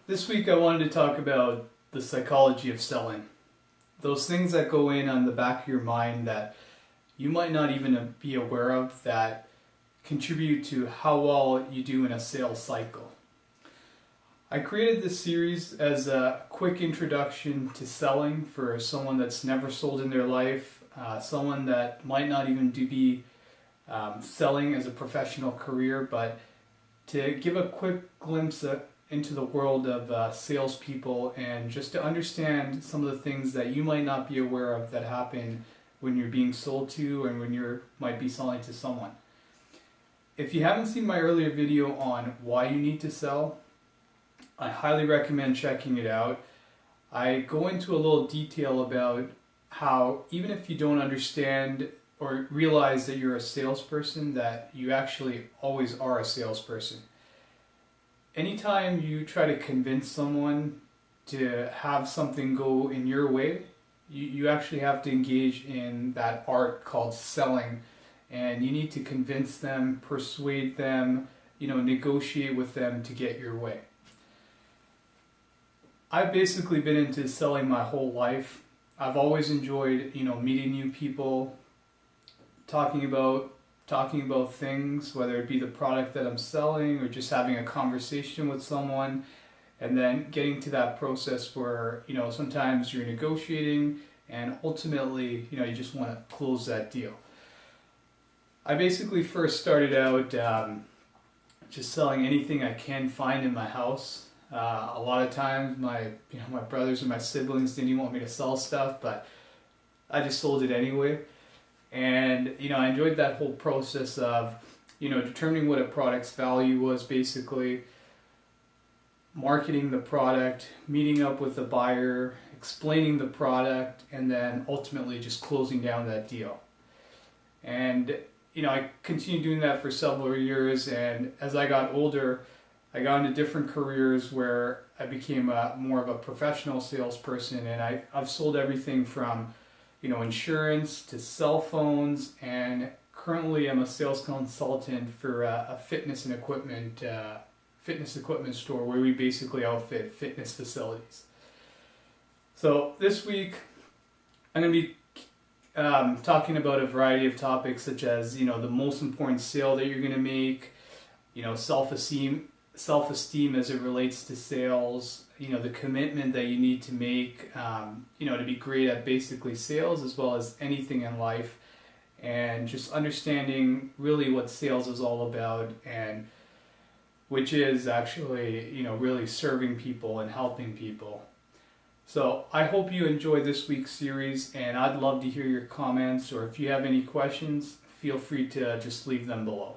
This week I wanted to talk about the psychology of selling. Those things that go in on the back of your mind that you might not even be aware of that contribute to how well you do in a sales cycle. I created this series as a quick introduction to selling for someone that's never sold in their life, someone that might not even be selling as a professional career, but to give a quick glimpse into the world of salespeople and just to understand some of the things that you might not be aware of that happen when you're being sold to and when you might be selling to someone. If you haven't seen my earlier video on why you need to sell, I highly recommend checking it out. I go into a little detail about how even if you don't understand or realize that you're a salesperson, that you actually always are a salesperson. Anytime you try to convince someone to have something go in your way, you actually have to engage in that art called selling, and you need to convince them, persuade them, negotiate with them to get your way. I've basically been into selling my whole life. I've always enjoyed, meeting new people, talking about things, whether it be the product that I'm selling or just having a conversation with someone, and then getting to that process where, sometimes you're negotiating and ultimately, you just want to close that deal. I basically first started out just selling anything I can find in my house. A lot of times my brothers and my siblings didn't even want me to sell stuff, but I just sold it anyway. And I enjoyed that whole process of determining what a product's value was, basically marketing the product, meeting up with the buyer, explaining the product, and then ultimately just closing down that deal. And I continued doing that for several years, and as I got older I got into different careers where I became more of a professional salesperson, and I've sold everything from insurance to cell phones, and currently I'm a sales consultant for a fitness equipment store where we basically outfit fitness facilities. So this week I'm going to be talking about a variety of topics such as the most important sale that you're going to make, self-esteem as it relates to sales, the commitment that you need to make, to be great at basically sales as well as anything in life, and just understanding really what sales is all about, and which is actually, really serving people and helping people. So I hope you enjoyed this week's series, and I'd love to hear your comments, or if you have any questions, feel free to just leave them below.